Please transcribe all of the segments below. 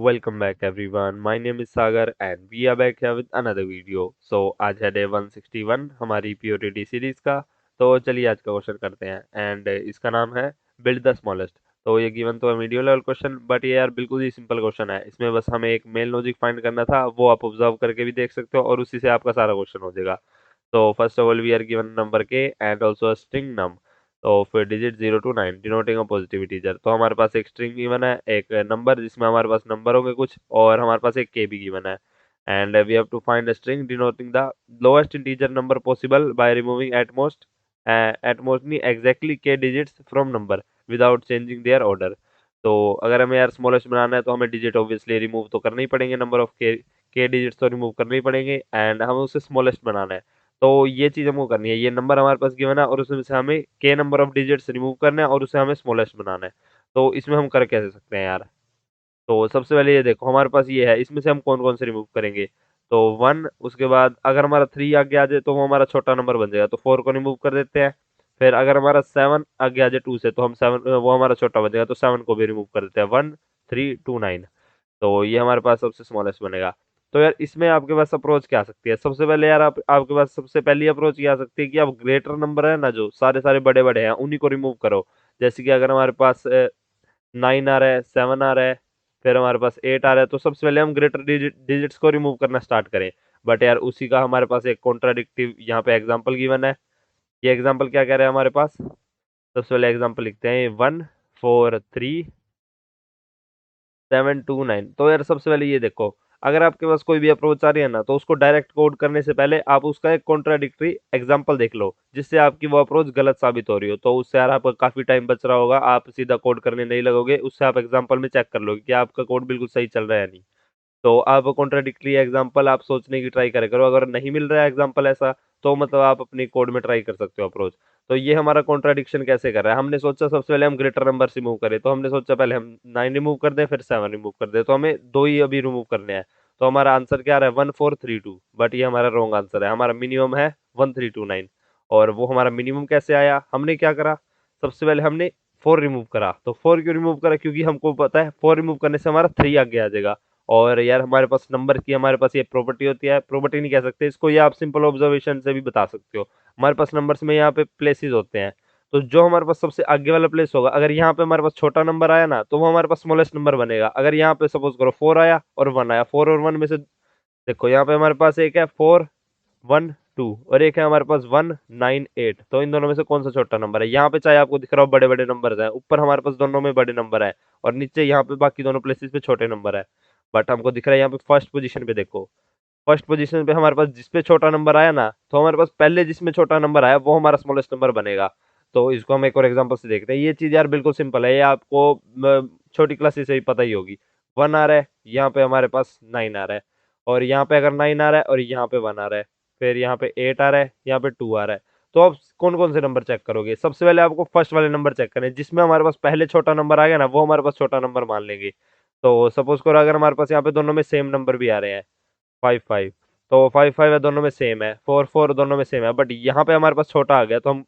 Welcome back everyone. My name is Sagar and we are back here with another video. So आज है day 161 हमारी POTT series का। तो चलिए आज का क्वेश्चन करते हैं एंड इसका नाम है बिल्ड द स्मॉलेस्ट। तो ये गिवन तो है मीडियम लेवल क्वेश्चन, बट ये यार बिल्कुल ही सिंपल क्वेश्चन है। इसमें बस हमें एक मेन लॉजिक फाइंड करना था, वो आप ऑब्जर्व करके भी देख सकते हो और उसी से आपका सारा क्वेश्चन हो जाएगा। तो first of all we are given number K and also a string num of digit 0 to 9 denoting a positive integer. तो हमारे पास एक स्ट्रिंग गिवन है, एक नंबर जिसमें हमारे पास नंबर होंगे कुछ, और हमारे पास एक के भी गिवन है। And we have to find a string denoting the lowest integer number possible by removing at most नहीं exactly K digits from number without changing their order. तो अगर हमें यार स्मॉलेस्ट बनाना है तो हमें डिजिट ऑब्वियसली रिमूव तो करना ही पड़ेंगे, नंबर ऑफ के डिजिट्स तो रिमूव करने ही पड़ेंगे एंड हमें उसे स्मॉलेस्ट बनाना है। तो ये चीज हमको करनी है, ये नंबर हमारे पास गिवन है और उसमें से हमें के नंबर ऑफ डिजिट्स रिमूव करना है और उसे हमें स्मॉलेस्ट बनाना है। तो इसमें हम कर कैसे सकते हैं यार? तो सबसे पहले ये देखो हमारे पास ये है, इसमें से हम कौन कौन से रिमूव करेंगे? तो 1, उसके बाद अगर हमारा 3 आगे आ जाए तो वो हमारा छोटा नंबर बन जाएगा, तो 4 को रिमूव कर देते हैं। फिर अगर हमारा 7 आगे आ जाए 2 से तो हम 7, वो हमारा छोटा बन जाएगा, तो 7 को भी रिमूव कर देते हैं। 1 3 2 9। तो ये हमारे पास सबसे स्मॉलेस्ट बनेगा। तो यार इसमें आपके पास अप्रोच क्या आ सकती है? सबसे पहले यार आपके पास सबसे पहली अप्रोच क्या आ सकती है कि आप ग्रेटर नंबर है ना, जो सारे सारे बड़े बड़े हैं, उन्हीं को रिमूव करो। जैसे कि अगर हमारे पास 9 आ रहा है, 7 आ रहा है, फिर हमारे पास 8 आ रहा है, तो सबसे पहले हम ग्रेटर डिजिट्स को रिमूव करना स्टार्ट करें। बट यार उसी का हमारे पास एक कॉन्ट्राडिक्टिव यहाँ पे एग्जाम्पल गिवन है। ये एग्जाम्पल क्या कह रहे हैं हमारे पास? सबसे पहले एग्जाम्पल लिखते हैं 1 4 3 7 2 9। तो यार सबसे पहले ये देखो, अगर आपके पास कोई भी अप्रोच आ रही है ना, तो उसको डायरेक्ट कोड करने से पहले आप उसका एक कॉन्ट्राडिक्टरी एग्जांपल देख लो, जिससे आपकी वो अप्रोच गलत साबित हो रही हो। तो उससे यार आपका काफी टाइम बच रहा होगा, आप सीधा कोड करने नहीं लगोगे, उससे आप एग्जांपल में चेक कर लोगे कि आपका कोड बिल्कुल सही चल रहा है या नहीं। तो आप कॉन्ट्राडिक्टरी एग्जांपल आप सोचने की ट्राई करे करो, अगर नहीं मिल रहा है एग्जांपल ऐसा, तो मतलब आप अपनी कोड में ट्राई कर सकते हो अप्रोच। तो ये हमारा कॉन्ट्राडिक्शन कैसे कर रहा है? हमने सोचा सबसे पहले हम ग्रेटर नंबर रिमूव करें, तो हमने सोचा पहले हम 9 रिमूव कर दें फिर 7 रिमूव कर दें, तो हमें दो ही अभी रिमूव करने हैं। तो हमारा आंसर क्या आ रहा है? 1 4 3 2। बट ये हमारा रॉन्ग आंसर है, हमारा मिनिमम है 1 3 2 9। और वो हमारा मिनिमम कैसे आया? हमने क्या करा, सबसे पहले हमने 4 रिमूव करा। तो 4 क्यों रिमूव करा? क्योंकि हमको पता है 4 रिमूव करने से हमारा 3 आगे आ जाएगा। और यार हमारे पास नंबर की हमारे पास ये प्रॉपर्टी होती है, प्रॉपर्टी नहीं कह सकते इसको, ये आप सिंपल ऑब्जर्वेशन से भी बता सकते हो। हमारे पास नंबर्स में यहाँ पे प्लेसेस होते हैं, तो जो हमारे पास सबसे आगे वाला प्लेस होगा, अगर यहाँ पे हमारे पास छोटा नंबर आया ना, तो वो हमारे पास स्मॉलेस्ट नंबर बनेगा। अगर यहाँ पे सपोज करो 4 आया और 1 आया, 4 और 1 में से देखो यहाँ पे हमारे पास एक है 4 1 2 और एक है हमारे पास 1 9 8। तो इन दोनों में से कौन सा छोटा नंबर है? यहाँ पे चाहे आपको दिख रहा हो बड़े बड़े नंबर है, ऊपर हमारे पास दोनों में बड़े नंबर है और नीचे यहाँ पे बाकी दोनों प्लेसेस पे छोटे नंबर है। बट हमको दिख रहा है यहाँ पे फर्स्ट पोजीशन पे देखो, फर्स्ट पोजीशन पे हमारे पास जिसपे छोटा नंबर आया ना, तो हमारे पास पहले जिसमें छोटा नंबर आया वो हमारा स्मॉलेस्ट नंबर बनेगा। तो इसको हम एक और एग्जांपल से देखते हैं। ये चीज यार बिल्कुल सिंपल है, ये आपको छोटी क्लासेस से ही पता ही होगी। 1 आ रहा है, यहाँ पे हमारे पास 9 आ रहा है, और यहाँ पे अगर 9 आ रहा है और यहाँ पे 1 आ रहा है, फिर यहाँ पे 8 आ रहा है, यहाँ पे 2 आ रहा है। तो आप कौन कौन से नंबर चेक करोगे? सबसे पहले आपको फर्स्ट वाले नंबर चेक करने हैं, जिसमें हमारे पास पहले छोटा नंबर आ गया ना, वो हमारे पास छोटा नंबर मान लेंगे। तो सपोज करो अगर हमारे पास यहाँ पे दोनों में सेम नंबर भी आ रहे हैं, 5 5, तो 5 5 है, दोनों में सेम है, 4 4 दोनों में सेम है, बट यहाँ पे हमारे पास छोटा आ गया, तो हम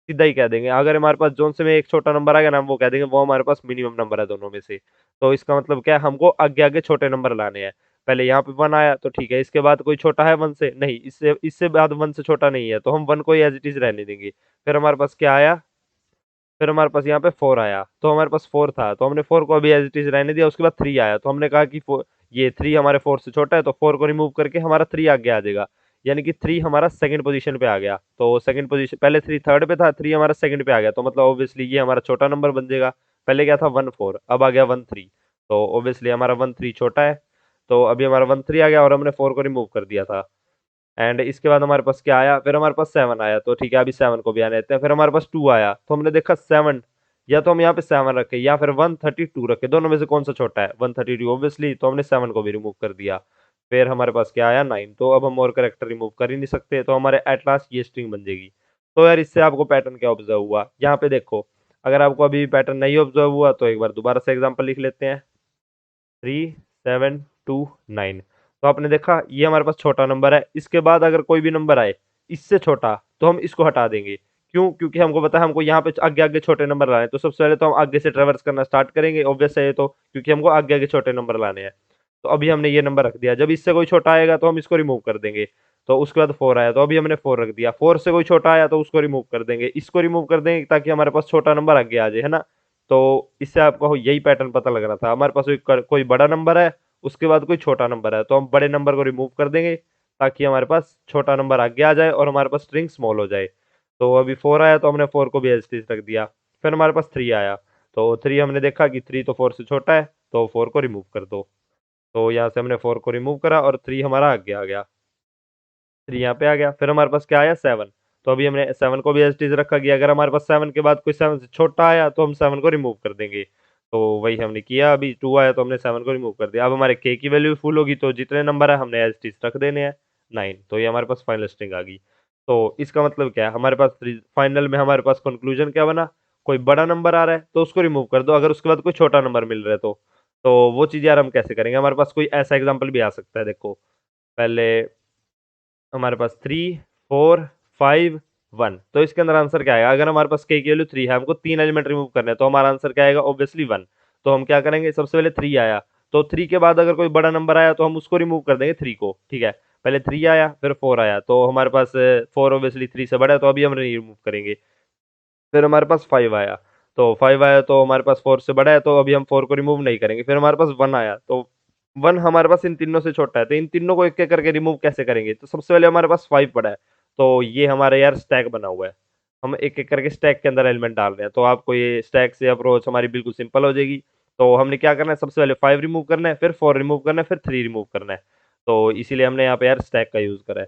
सीधा ही कह देंगे, अगर हमारे पास जोन से में एक छोटा नंबर आ गया ना, हम वो कह देंगे वो हमारे पास मिनिमम नंबर है दोनों में से। तो इसका मतलब क्या है, हमको आगे आगे छोटे नंबर लाने हैं। पहले यहाँ पे 1 आया तो ठीक है, इसके बाद कोई छोटा है 1 से? नहीं, इससे इससे बाद 1 से छोटा नहीं है, तो हम 1 को ही एज इट इज रहने देंगे। फिर हमारे पास क्या आया? फिर हमारे पास यहाँ पे 4 आया, तो हमारे पास 4 था, तो हमने 4 को अभी एज इट इज रहने दिया। उसके बाद 3 आया, तो हमने कहा कि ये 3 हमारे 4 से छोटा है, तो 4 को रिमूव करके हमारा 3 आगे आ जाएगा। यानी कि 3 हमारा सेकंड पोजीशन पे आ गया। तो सेकंड पोजीशन, पहले 3 थर्ड पे था, 3 हमारा सेकंड पे आ गया, तो मतलब ऑब्वियसली ये हमारा छोटा नंबर बन जाएगा। पहले क्या था? 1 4, अब आ गया 1 3। तो ऑब्वियसली हमारा 1 3 छोटा है, तो अभी हमारा 1 3 आ गया और हमने 4 को रिमूव कर दिया था। एंड इसके बाद हमारे पास क्या आया? फिर हमारे पास 7 आया, तो ठीक है अभी 7 को भी आने देते हैं। फिर हमारे पास 2 आया, तो हमने देखा 7, या तो हम यहाँ पे 7 रखे या फिर 1 32 रखे, दोनों में से कौन सा छोटा है? 1 32 ऑब्वियसली, तो हमने 7 को भी रिमूव कर दिया। फिर हमारे पास क्या आया? 9। तो अब हम और करेक्टर रिमूव कर ही नहीं सकते, तो हमारे एट लास्ट ये स्ट्रिंग बन जाएगी। तो यार इससे आपको पैटर्न क्या ऑब्जर्व हुआ यहाँ पे? देखो, अगर आपको अभी पैटर्न नहीं ऑब्जर्व हुआ तो एक बार दोबारा से एग्जाम्पल लिख लेते हैं। 3 7 2 9। तो आपने देखा ये हमारे पास छोटा नंबर है, इसके बाद अगर कोई भी नंबर आए इससे छोटा, तो हम इसको हटा देंगे, क्यों? क्योंकि हमको पता है हमको यहाँ पे आगे-आगे छोटे नंबर लाने हैं, तो सबसे पहले तो हम आगे से ट्रैवर्स करना स्टार्ट करेंगे, ऑब्वियस है ये तो, क्योंकि हमको आगे-आगे छोटे नंबर लाने हैं। तो अभी हमने ये नंबर रख दिया, जब इससे कोई छोटा आएगा तो हम इसको रिमूव कर देंगे। तो उसके बाद 4 आया, तो अभी हमने 4 रख दिया, 4 से कोई छोटा आया तो उसको रिमूव कर देंगे, इसको रिमूव कर देंगे ताकि हमारे पास छोटा नंबर आगे आ जाए, है ना? तो इससे आपको यही पैटर्न पता लग रहा था, हमारे पास कोई बड़ा नंबर है, उसके बाद कोई छोटा नंबर है, तो हम बड़े नंबर को रिमूव कर देंगे ताकि हमारे पास छोटा नंबर आगे आ जाए और हमारे पास स्ट्रिंग स्मॉल हो जाए। तो अभी 4 आया तो हमने 4 को भी एज़ इट इज़ रख दिया। फिर हमारे पास 3 आया, तो 3 हमने देखा कि 3 तो 4 से छोटा है, तो 4 को रिमूव कर दो। तो यहाँ से हमने 4 को रिमूव करा और 3 हमारा आगे आ गया। 3 यहाँ पे आ गया, फिर हमारे पास क्या आया 7। तो अभी हमने 7 को भी एज़ इट इज़ रखा कि अगर हमारे पास 7 के बाद कोई 7 से छोटा आया तो हम 7 को रिमूव कर देंगे। तो वही हमने किया, अभी 2 आया तो हमने 7 को रिमूव कर दिया। अब हमारे k की वैल्यू फुल होगी तो जितने नंबर है हमने एज़ इट इज़ रख देने हैं 9। तो ये हमारे पास फाइनल स्ट्रिंग आ गई। तो इसका मतलब क्या है, हमारे पास फाइनल में हमारे पास कंक्लूजन क्या बना, कोई बड़ा नंबर आ रहा है तो उसको रिमूव कर दो, अगर उसके बाद कोई छोटा नंबर मिल रहा है तो। तो वो चीज़ यार हम कैसे करेंगे, हमारे पास कोई ऐसा एग्जाम्पल भी आ सकता है, देखो पहले हमारे पास 3, 4, 5, 1। तो इसके अंदर आंसर क्या आएगा, अगर हमारे पास k की वैल्यू 3 है, हमको 3 एलिमेंट रिमूव करने हैं, तो हमारा आंसर क्या आएगा, ऑब्वियसली 1। तो हम क्या करेंगे, सबसे पहले 3 आया, तो 3 के बाद अगर कोई बड़ा नंबर आया तो हम उसको रिमूव कर देंगे 3 को, ठीक है। पहले 3 आया, फिर 4 आया, तो हमारे पास 4 ऑब्वियसली 3 से बड़ा है, तो अभी हम नहीं रिमूव करेंगे। फिर हमारे पास 5 आया, तो 5 आया तो हमारे पास 4 से बड़ा है, तो अभी हम 4 को रिमूव नहीं करेंगे। फिर हमारे पास 1 आया, तो 1 हमारे पास इन तीनों से छोटा है, तो इन तीनों को एक-एक करके रिमूव कैसे करेंगे? तो सबसे पहले हमारे पास 5 पड़ा है, तो ये हमारा यार स्टैक बना हुआ है। हम एक-एक करके स्टैक के अंदर एलिमेंट डाल रहे हैं, तो आपको ये स्टैक से अप्रोच हमारी बिल्कुल सिंपल हो जाएगी। तो हमने क्या करना है, सबसे पहले 5 रिमूव करना है, फिर 4 रिमूव करना है, फिर 3 रिमूव करना है। तो इसीलिए हमने यहाँ पे यार स्टैक का यूज़ करा है।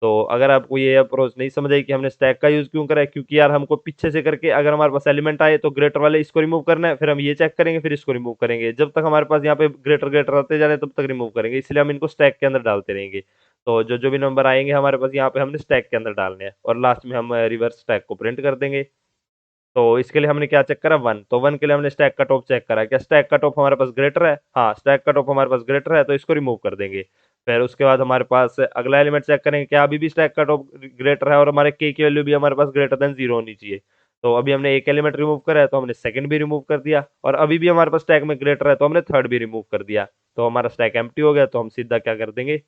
तो अगर आपको ये अप्रोच नहीं समझ आई कि हमने स्टैक का यूज़ क्यों करा है, क्योंकि यार हमको पीछे से करके अगर हमारे पास एलिमेंट आए तो ग्रेटर वाले इसको रिमूव करना है, फिर हम ये चेक करेंगे, फिर इसको रिमूव करेंगे। जब तक हमारे पास यहाँ पे ग्रेटर ग्रेटर आते जा रहे हैं तब तक रिमूव करेंगे, इसलिए हम इनको स्टैक के अंदर डालते रहेंगे। तो जो भी नंबर आएंगे हमारे पास यहाँ पे हमने स्टैक के अंदर डालने हैं और लास्ट में हम रिवर्स स्टैक को प्रिंट कर देंगे। तो इसके लिए हमने क्या चेक करा, 1। तो 1 के लिए हमने स्टैक का टॉप चेक करा, क्या स्टैक का टॉप हमारे पास ग्रेटर है, हाँ स्टैक का टॉप हमारे पास ग्रेटर है, तो इसको रिमूव कर देंगे। फिर उसके बाद हमारे पास अगला एलिमेंट चेक करेंगे, क्या अभी भी स्टैक का टॉप ग्रेटर है और हमारे k की वैल्यू भी हमारे पास ग्रेटर देन 0 होनी चाहिए। तो अभी हमने एक एलिमेंट रिमूव करा है, तो हमने सेकंड भी रिमूव कर दिया, और अभी भी हमारे पास स्टैक में ग्रेटर है तो हमने थर्ड भी रिमूव कर दिया। तो हमारा स्टैक एम्प्टी हो गया, तो हम सीधा क्या कर देंगे,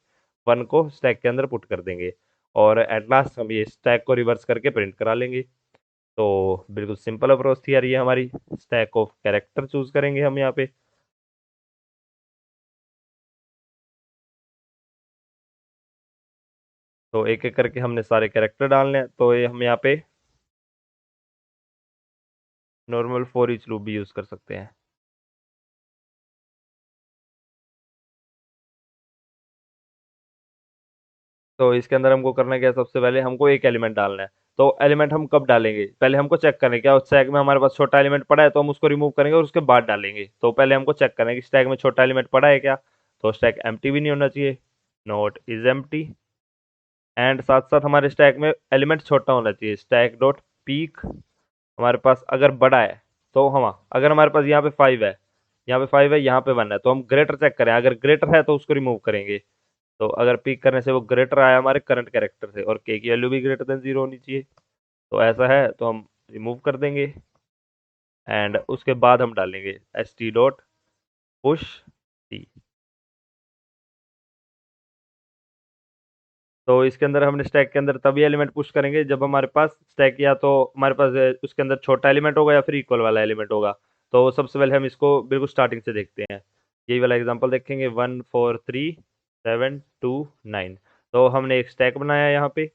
1 को स्टैक के अंदर पुट कर देंगे, और एट लास्ट हम ये स्टैक को रिवर्स करके प्रिंट करा लेंगे। तो बिल्कुल सिंपल अप्रोच थी यार ये हमारी। स्टैक ऑफ कैरेक्टर चूज करेंगे हम यहाँ पे। तो एक एक करके हमने सारे कैरेक्टर डालने हैं, तो ये हम यहाँ पे नॉर्मल फॉर ईच लूप भी यूज कर सकते हैं। तो इसके अंदर हमको करना क्या है, सबसे पहले हमको एक एलिमेंट डालना है। तो एलिमेंट हम कब डालेंगे, पहले हमको चेक करें क्या उस स्टैक में हमारे पास छोटा एलिमेंट पड़ा है, तो हम उसको रिमूव करेंगे और उसके बाद डालेंगे। तो पहले हमको चेक करें कि स्टैक में छोटा एलिमेंट पड़ा है क्या। तो स्टैक एम्प्टी भी नहीं होना चाहिए, नॉट इज एम्प्टी। एंड साथ साथ हमारे स्टैक में एलिमेंट छोटा होना चाहिए, स्टैक डॉट पीक हमारे पास अगर बड़ा है, तो हम अगर हमारे पास यहाँ पे 5 है, यहाँ पे 5 है, यहाँ पे 1 है, तो हम ग्रेटर चेक करें, अगर ग्रेटर है तो उसको रिमूव करेंगे। तो अगर पिक करने से वो ग्रेटर आया हमारे करंट कैरेक्टर से और के की वैल्यू भी ग्रेटर देन 0 होनी चाहिए, तो ऐसा है तो हम रिमूव कर देंगे। एंड उसके बाद हम डालेंगे S T dot push T. तो इसके अंदर हमने स्टैक के अंदर तभी एलिमेंट पुश करेंगे जब हमारे पास स्टैक या तो हमारे पास उसके अंदर छोटा एलिमेंट होगा या फिर इक्वल वाला एलिमेंट होगा। तो सबसे पहले हम इसको बिल्कुल स्टार्टिंग से देखते हैं, यही वाला एग्जांपल देखेंगे, 1 4 3 7 2 9। तो हमने एक स्टैक बनाया यहाँ पे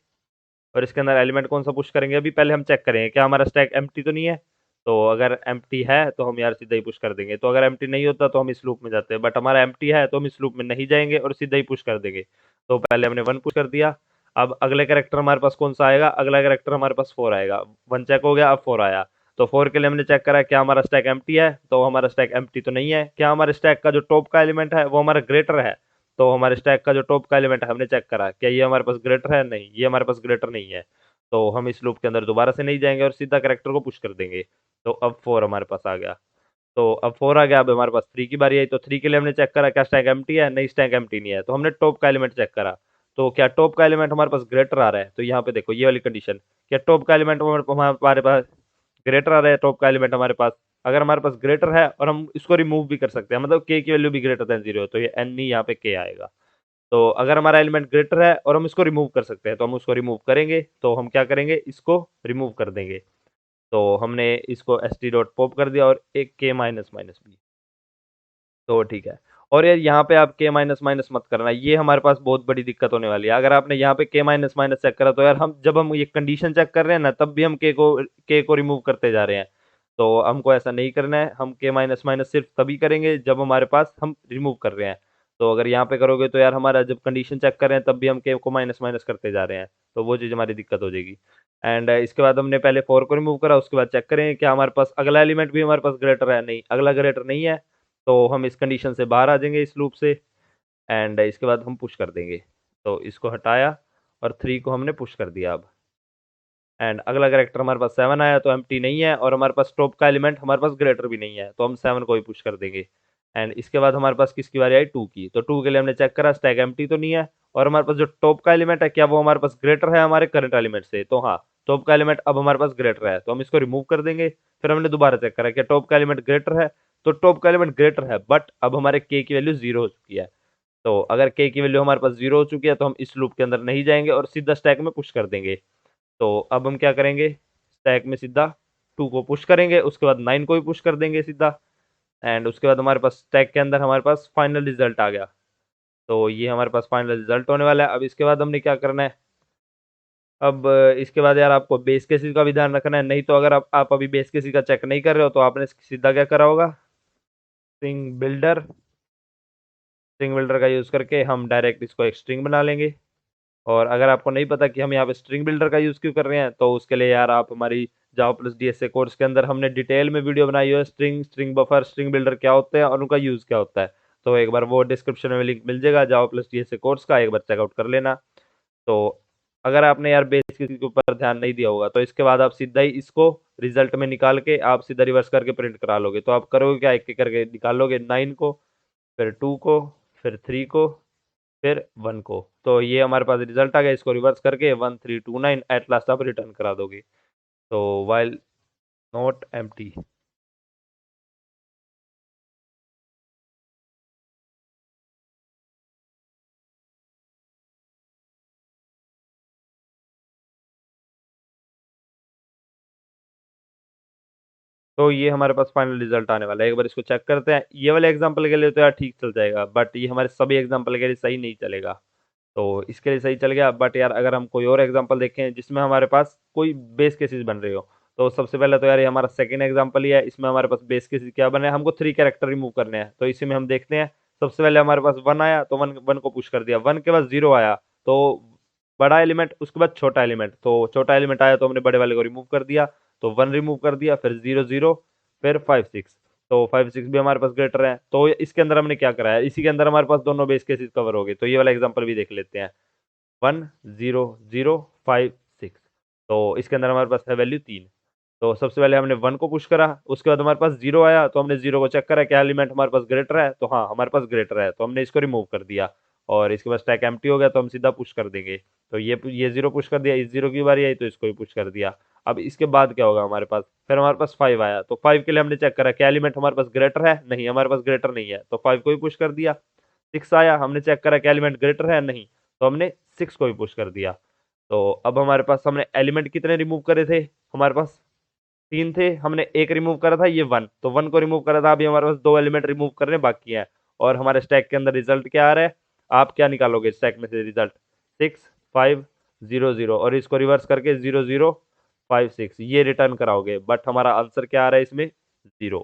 और इसके अंदर एलिमेंट कौन सा पुश करेंगे, अभी पहले हम चेक करेंगे क्या हमारा स्टैक एम्प्टी तो नहीं है। तो अगर एम्प्टी है तो हम यार सीधा ही पुश कर देंगे, तो अगर एम्प्टी नहीं होता तो हम इस लूप में जाते हैं, बट हमारा एम्प्टी है तो हम इस लूप में नहीं जाएंगे और सीधा ही पुश कर देंगे। तो पहले हमने 1 पुश कर दिया। अब अगले कैरेक्टर हमारे पास कौन सा आएगा, अगला कैरेक्टर हमारे पास 4 आएगा। 1 चेक हो गया, अब 4 आया। तो 4 के लिए हमने चेक करा क्या हमारा स्टैक एम्प्टी है, तो हमारा स्टैक एम्प्टी तो नहीं है। क्या हमारे स्टैक का जो टॉप का एलिमेंट है वो हमारा ग्रेटर है, तो हमारे स्टैक का जो टॉप का एलिमेंट है हमने चेक करा क्या ये हमारे पास ग्रेटर है, नहीं ये हमारे पास ग्रेटर नहीं है। तो हम इस लूप के अंदर दोबारा से नहीं जाएंगे और सीधा कैरेक्टर को पुश कर देंगे। तो अब 4 हमारे पास आ गया। तो अब 4 आ गया, अब हमारे पास 3 की बारी आई, तो 3 के लिए हमने चेक करा क्या स्टैक एम्प्टी है, नहीं स्टैक एम्प्टी नहीं है, तो हमने टॉप का एलिमेंट चेक करा। तो क्या टॉप का एलिमेंट हमारे पास ग्रेटर आ रहा है, तो यहाँ पे देखो ये वाली कंडीशन क्या टॉप का एलिमेंट हमारे पास ग्रेटर आ रहा है, टॉप का एलिमेंट हमारे पास अगर हमारे पास ग्रेटर है और हम इसको रिमूव भी कर सकते हैं, मतलब के की वैल्यू भी ग्रेटर देन 0 है, तो ये एन ही यहाँ पे के आएगा। तो अगर हमारा एलिमेंट ग्रेटर है और हम इसको रिमूव कर सकते हैं तो हम उसको रिमूव करेंगे, तो हम क्या करेंगे, इसको रिमूव कर देंगे। तो हमने इसको एस टी डॉट पॉप कर दिया और एक के माइनस माइनस भी, तो ठीक है। और यार यहाँ पे आप के माइनस माइनस मत करना, ये हमारे पास बहुत बड़ी दिक्कत होने वाली है। अगर आपने यहाँ पे के माइनस माइनस चेक करा तो यार हम जब हम ये कंडीशन चेक कर रहे हैं ना, तब भी हम के को रिमूव करते जा रहे हैं। तो हमको ऐसा नहीं करना है, हम के माइनस माइनस सिर्फ तभी करेंगे जब हमारे पास हम रिमूव कर रहे हैं। तो अगर यहाँ पे करोगे तो यार हमारा जब कंडीशन चेक कर रहे हैं तब भी हम के को माइनस माइनस करते जा रहे हैं, तो वो चीज़ हमारी दिक्कत हो जाएगी। एंड इसके बाद हमने पहले 4 को रिमूव करा, उसके बाद चेक करें क्या हमारे पास अगला एलिमेंट भी हमारे पास ग्रेटर है, नहीं अगला ग्रेटर नहीं है। तो हम इस कंडीशन से बाहर आ जाएंगे इस लूप से, एंड इसके बाद हम पुश कर देंगे। तो इसको हटाया और 3 को हमने पुश कर दिया अब। एंड अगला कैरेक्टर हमारे पास 7 आया तो एम्प्टी नहीं है, और हमारे पास टॉप का एलिमेंट हमारे पास ग्रेटर भी नहीं है, तो हम 7 को ही पुश कर देंगे। एंड इसके बाद हमारे पास किसकी बारी आई, 2 की। तो 2 के लिए हमने चेक करा स्टैक एम्प्टी तो नहीं है, और हमारे पास जो टॉप का एलिमेंट है क्या वो हमारे पास ग्रेटर है हमारे करंट एलिमेंट से, तो हाँ टॉप का एलिमेंट अब हमारे पास ग्रेटर है, तो हम इसको रिमूव कर देंगे। फिर हमने दोबारा चेक करा क्या टॉप का एलिमेंट ग्रेटर है, तो टॉप का एलिमेंट ग्रेटर है, बट अब हमारे के की वैल्यू 0 हो चुकी है। तो अगर के की वैल्यू हमारे पास 0 हो चुकी है तो हम इस लूप के अंदर नहीं जाएंगे और सीधा स्टैक में पुश कर देंगे। तो अब हम क्या करेंगे, स्टैक में सीधा 2 को पुश करेंगे, उसके बाद 9 को भी पुश कर देंगे सीधा। एंड उसके बाद हमारे पास स्टैक के अंदर हमारे पास फाइनल रिजल्ट आ गया। तो ये हमारे पास फाइनल रिजल्ट होने वाला है। अब इसके बाद हमने क्या करना है, अब इसके बाद यार आपको बेस केसेस का भी ध्यान रखना है, नहीं तो अगर आप अभी बेस केसेस का चेक नहीं कर रहे हो तो आपने सीधा क्या करा होगा, स्ट्रिंग बिल्डर का यूज़ करके हम डायरेक्ट इसको एक स्ट्रिंग बना लेंगे। और अगर आपको नहीं पता कि हम यहाँ पे स्ट्रिंग बिल्डर का यूज़ क्यों कर रहे हैं, तो उसके लिए यार आप हमारी जावा प्लस डीएसए कोर्स के अंदर हमने डिटेल में वीडियो बनाई है, स्ट्रिंग बफर स्ट्रिंग बिल्डर क्या होते हैं और उनका यूज़ क्या होता है। तो एक बार वो डिस्क्रिप्शन में लिंक मिल जाएगा जावा प्लस डीएसए कोर्स का, एक बार चेकआउट कर लेना। तो अगर आपने यार बेस के ऊपर ध्यान नहीं दिया होगा तो इसके बाद आप सीधा ही इसको रिजल्ट में निकाल के आप सीधा रिवर्स करके प्रिंट करा लोगे। तो आप करोगे क्या, एक एक करके निकालोगे 9 को, फिर 2 को, फिर 3 को, फिर 1 को। तो ये हमारे पास रिजल्ट आ गया, इसको रिवर्स करके 1329 एट लास्ट आप रिटर्न करा दोगे। तो वाइल नॉट एम्प्टी। तो ये हमारे पास फाइनल रिजल्ट आने वाला है, एक बार इसको चेक करते हैं। ये वाले एग्जांपल के लिए तो यार ठीक चल जाएगा, बट ये हमारे सभी एग्जांपल के लिए सही नहीं चलेगा। तो इसके लिए सही चल गया, बट यार अगर हम कोई और एग्जांपल देखें जिसमें हमारे पास कोई बेस केसेस बन रहे हो, तो सबसे पहले तो यार ये हमारा सेकंड एग्जांपल ही है, इसमें हमारे पास बेस केसेस क्या बने, हमको 3 कैरेक्टर रिमूव करने हैं। तो इसी में हम देखते हैं, सबसे पहले हमारे पास 1 आया तो वन वन को पुश कर दिया, 1 के बाद 0 आया तो बड़ा एलिमेंट, उसके बाद छोटा एलिमेंट, तो छोटा एलिमेंट आया तो हमने बड़े वाले को रिमूव कर दिया, तो 1 रिमूव कर दिया, फिर 0 0, फिर 5 6। तो 5 6 भी हमारे पास ग्रेटर है, तो इसके अंदर हमने क्या करा है, इसी के अंदर हमारे पास दोनों बेस केसेस कवर हो गए। तो ये वाला एग्जांपल भी देख लेते हैं, 1 0 0 5 6। तो इसके अंदर हमारे पास है वैल्यू 3। तो सबसे पहले हमने 1 को पुश करा, उसके बाद हमारे पास 0 आया तो हमने 0 को चेक करा क्या एलिमेंट हमारे पास ग्रेटर है, तो हाँ हमारे पास ग्रेटर है, तो हमने इसको रिमूव कर दिया। और इसके बाद स्टैक एम्प्टी हो गया तो हम सीधा पुश कर देंगे। तो ये 0 पुश कर दिया, इस 0 की बारी आई तो इसको भी पुश कर दिया। अब इसके बाद क्या होगा हमारे पास, फिर हमारे पास 5 आया तो 5 के लिए हमने चेक करा क्या एलिमेंट हमारे पास ग्रेटर है, नहीं हमारे पास ग्रेटर नहीं है, तो 5 को भी पुश कर दिया। 6 आया, हमने चेक करा क्या एलिमेंट ग्रेटर है, नहीं, तो हमने 6 को भी पुश कर दिया। तो अब हमारे पास हमने एलिमेंट कितने रिमूव करे थे, हमारे पास 3 थे, हमने एक रिमूव करा था ये 1, तो 1 को रिमूव करा था, अभी हमारे पास 2 एलिमेंट रिमूव करने बाकी हैं। और हमारे स्टैक के अंदर रिजल्ट क्या आ रहा है, आप क्या निकालोगे स्टैक में से रिजल्ट, 6 5 0 0, और इसको रिवर्स करके 0 0 5 6 ये रिटर्न कराओगे, बट हमारा आंसर क्या आ रहा है इसमें, 0।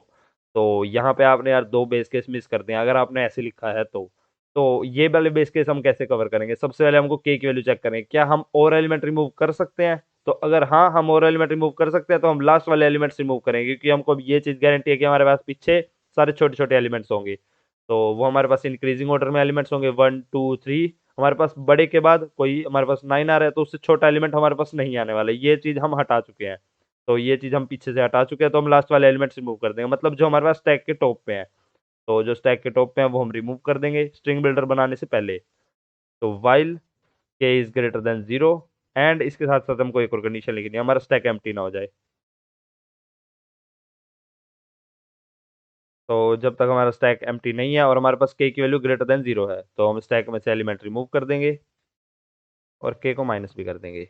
तो यहाँ पे आपने यार 2 बेस केस मिस कर दिए अगर आपने ऐसे लिखा है तो ये वाले बेस केस हम कैसे कवर करेंगे, सबसे पहले हमको के की वैल्यू चेक करें क्या हम और एलिमेंट रिमूव कर सकते हैं। तो अगर हाँ हम और एलिमेंट रिमूव कर सकते हैं तो हम लास्ट वाले एलिमेंट्स रिमूव करेंगे, क्योंकि हमको अब ये चीज़ गारंटी है कि हमारे पास पीछे सारे छोटे छोटे एलिमेंट्स होंगे। तो वो हमारे पास इंक्रीजिंग ऑर्डर में एलिमेंट्स होंगे 1 2 3, हमारे पास बड़े के बाद कोई हमारे पास 9 आ रहा है तो उससे छोटा एलिमेंट हमारे पास नहीं आने वाला, ये चीज़ हम हटा चुके हैं। तो ये चीज़ हम पीछे से हटा चुके हैं, तो हम लास्ट वाले एलिमेंट्स रिमूव कर देंगे, मतलब जो हमारे पास स्टैक के टॉप पे है। तो जो स्टैक के टॉप पे है वो हम रिमूव कर देंगे स्ट्रिंग बिल्डर बनाने से पहले। तो वाइल के इज ग्रेटर देन 0 एंड इसके साथ साथ हमको एक और कंडीशन लिखनी है, हमारा स्टैक एम्प्टी ना हो जाए। तो जब तक हमारा स्टैक एम्प्टी नहीं है और हमारे पास के की वैल्यू ग्रेटर देन 0 है, तो हम स्टैक में से एलिमेंट रिमूव कर देंगे और के को माइनस भी कर देंगे।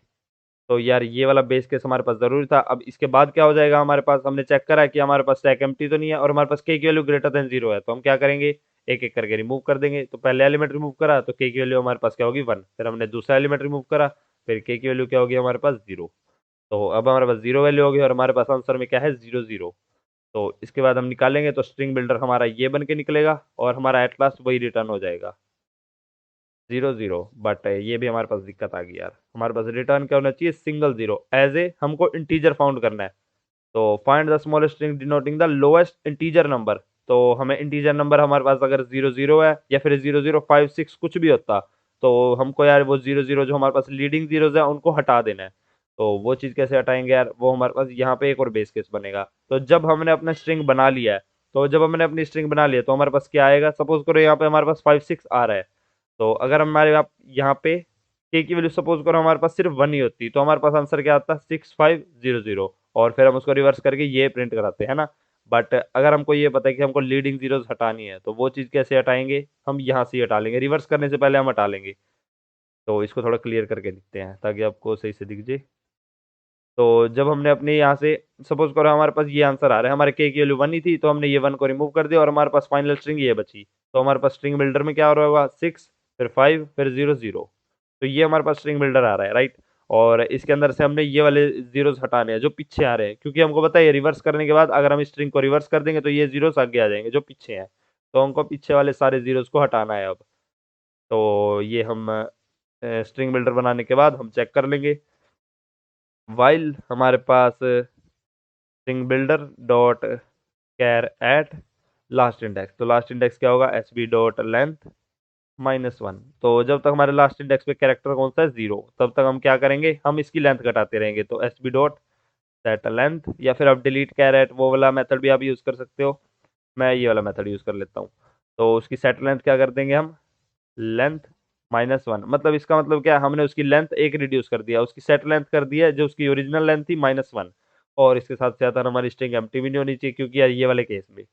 तो यार ये वाला बेस केस हमारे पास ज़रूरी था। अब इसके बाद क्या हो जाएगा, हमारे पास हमने चेक करा कि हमारे पास स्टैक एम्प्टी तो नहीं है और हमारे पास के की वैल्यू ग्रेटर देन 0 है, तो हम क्या करेंगे, एक एक करके रिमूव कर देंगे। तो पहले एलिमेंट रिमूव करा तो के की वैल्यू हमारे पास क्या होगी 1, फिर हमने दूसरा एलिमेंट रिमूव करा, फिर के की वैल्यू क्या होगी हमारे पास 0। तो अब हमारे पास 0 वैल्यू होगी और हमारे पास आंसर में क्या है 0 0। तो इसके बाद हम निकालेंगे तो स्ट्रिंग बिल्डर हमारा ये बन के निकलेगा और हमारा एट लास्ट वही रिटर्न हो जाएगा 0 0। बट ये भी हमारे पास दिक्कत आ गई यार, हमारे पास रिटर्न क्या होना चाहिए, सिंगल जीरो, एज ए हमको इंटीजर फाउंड करना है। तो find the smallest string denoting the lowest integer number. तो हमें इंटीजर नंबर हमारे पास अगर 0 0 है या फिर 0 0 5 6 कुछ भी होता, तो हमको यार वो 0 0 जो हमारे पास लीडिंग जीरोज है उनको हटा देना है। तो वो चीज़ कैसे हटाएंगे यार, वो हमारे पास यहाँ पे एक और बेस केस बनेगा। तो जब हमने अपना स्ट्रिंग बना लिया है, तो जब हमने अपनी स्ट्रिंग बना लिया तो हमारे पास क्या आएगा, सपोज करो यहाँ पे हमारे पास 5 6 आ रहा है। तो अगर हमारे आप यहाँ पे के की वैल्यू सपोज करो हमारे पास सिर्फ 1 ही होती, तो हमारे पास आंसर क्या आता, 6500, और फिर हम उसको रिवर्स करके ये प्रिंट कराते हैं ना। बट अगर हमको ये पता है कि हमको लीडिंग जीरोस हटानी है, तो वो चीज़ कैसे हटाएंगे, हम यहाँ से ही हटा लेंगे, रिवर्स करने से पहले हम हटा लेंगे। तो इसको थोड़ा क्लियर करके लिखते हैं ताकि आपको सही से दिख जाए। तो जब हमने अपने यहाँ से सपोज करो हमारे पास ये आंसर आ रहा है, हमारे के की वैल्यू 1 ही थी, तो हमने ये 1 को रिमूव कर दिया और हमारे पास फाइनल स्ट्रिंग ये बची। तो हमारे पास स्ट्रिंग बिल्डर में क्या हो रहा होगा, 6 फिर 5 फिर 0 0। तो ये हमारे पास स्ट्रिंग बिल्डर आ रहा है, राइट। और इसके अंदर से हमने ये वाले जीरोस हटाने हैं जो पीछे आ रहे हैं, क्योंकि हमको पता है ये रिवर्स करने के बाद अगर हम स्ट्रिंग को रिवर्स कर देंगे तो ये जीरोस आगे आ जाएंगे जो पीछे हैं। तो हमको पीछे वाले सारे जीरोस को हटाना है अब। तो ये हम स्ट्रिंग बिल्डर बनाने के बाद हम चेक कर लेंगे, वाइल हमारे पास string builder dot char at last index. तो लास्ट इंडेक्स क्या होगा, एस बी डॉट लेंथ -1। तो जब तक हमारे लास्ट इंडेक्स पे कैरेक्टर कौन सा है 0, तब तक हम क्या करेंगे, हम इसकी लेंथ घटाते रहेंगे। तो S B dot set length, या फिर आप डिलीट कैरेट वो वाला मेथड भी आप यूज़ कर सकते हो, मैं ये वाला मेथड यूज़ कर लेता हूँ। तो उसकी सेट लेंथ क्या कर देंगे हम, लेंथ -1। मतलब इसका मतलब क्या है, हमने उसकी लेंथ एक रिड्यूस कर दिया, उसकी सेट लेंथ कर दिया जो उसकी ओरिजिनल लेंथ थी -1। और इसके साथ साथ हमारी स्ट्रिंग एम्प्टी भी नहीं होनी चाहिए, क्योंकि यार ये वाले केस में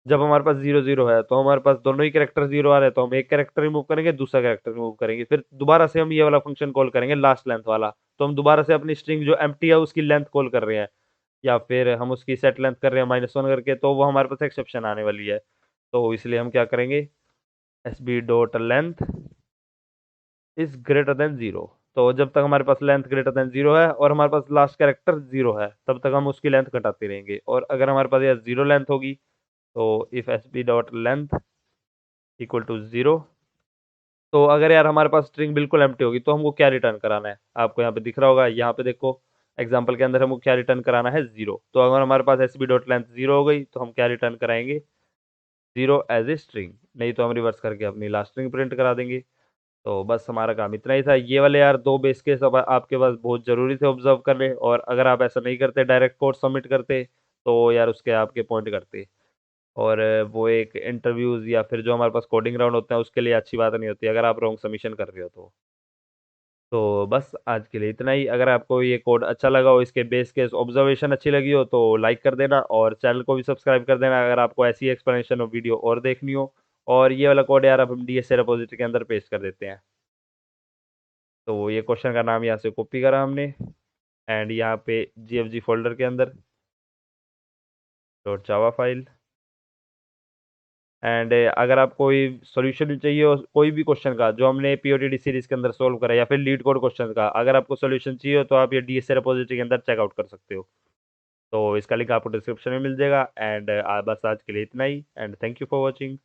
जब हमारे पास 0 0 है तो हमारे पास दोनों ही कैरेक्टर 0 आ रहे हैं, तो हम एक कैरेक्टर रिमूव करेंगे, दूसरा कैरेक्टर रिमूव करेंगे, फिर दोबारा से हम ये वाला फंक्शन कॉल करेंगे लास्ट लेंथ वाला। तो हम दोबारा से अपनी स्ट्रिंग जो एम्प्टी है उसकी लेंथ कॉल कर रहे हैं, या फिर हम उसकी सेट लेंथ कर रहे हैं -1 करके, तो वो हमारे पास एक्सेप्शन आने वाली है। तो इसलिए हम क्या करेंगे, S B dot length is greater than 0। तो जब तक हमारे पास लेंथ ग्रेटर देन 0 है और हमारे पास लास्ट कैरेक्टर 0 है, तब तक हम उसकी लेंथ घटाते रहेंगे। और अगर हमारे पास यह 0 लेंथ होगी, तो if S B dot length equal to 0, तो अगर यार हमारे पास स्ट्रिंग बिल्कुल एम्प्टी होगी तो हमको क्या रिटर्न कराना है, आपको यहाँ पे दिख रहा होगा, यहाँ पे देखो एग्जाम्पल के अंदर हमको क्या रिटर्न कराना है, 0। तो अगर हमारे पास एस बी डॉट लेंथ 0 हो गई तो हम क्या रिटर्न कराएंगे, 0 एज ए स्ट्रिंग, नहीं तो हम रिवर्स करके अपनी लास्ट स्ट्रिंग प्रिंट करा देंगे। तो बस हमारा काम इतना ही था। ये वाले यार दो बेस केस अब आपके पास बहुत ज़रूरी थे ऑब्जर्व करने, और अगर आप ऐसा नहीं करते, डायरेक्ट कोड सबमिट करते, तो यार उसके आपके पॉइंट करते, और वो एक इंटरव्यूज़ या फिर जो हमारे पास कोडिंग राउंड होते हैं उसके लिए अच्छी बात नहीं होती अगर आप रॉन्ग सबमिशन कर रहे हो तो। बस आज के लिए इतना ही। अगर आपको ये कोड अच्छा लगा हो, इसके बेस केस ऑब्जर्वेशन अच्छी लगी हो, तो लाइक कर देना और चैनल को भी सब्सक्राइब कर देना अगर आपको ऐसी एक्सप्लेनेशन और वीडियो और देखनी हो। और ये वाला कोड यार अब हम डीएसए रिपोजिटरी के अंदर पेस्ट कर देते हैं। तो ये क्वेश्चन का नाम यहाँ से कॉपी करा हमने, एंड यहाँ पे जीएफजी फोल्डर के अंदर डॉट जावा फाइल। एंड अगर आपको कोई सॉल्यूशन चाहिए हो कोई भी क्वेश्चन का जो हमने पीओटीडी सीरीज के अंदर सोल्व करा, या फिर लीड कोड क्वेश्चन का अगर आपको सॉल्यूशन चाहिए हो, तो आप ये डीएसए रिपोजिटरी के अंदर चेकआउट कर सकते हो। तो इसका लिंक आपको डिस्क्रिप्शन में मिल जाएगा। एंड बस आज के लिए इतना ही, and thank you for watching.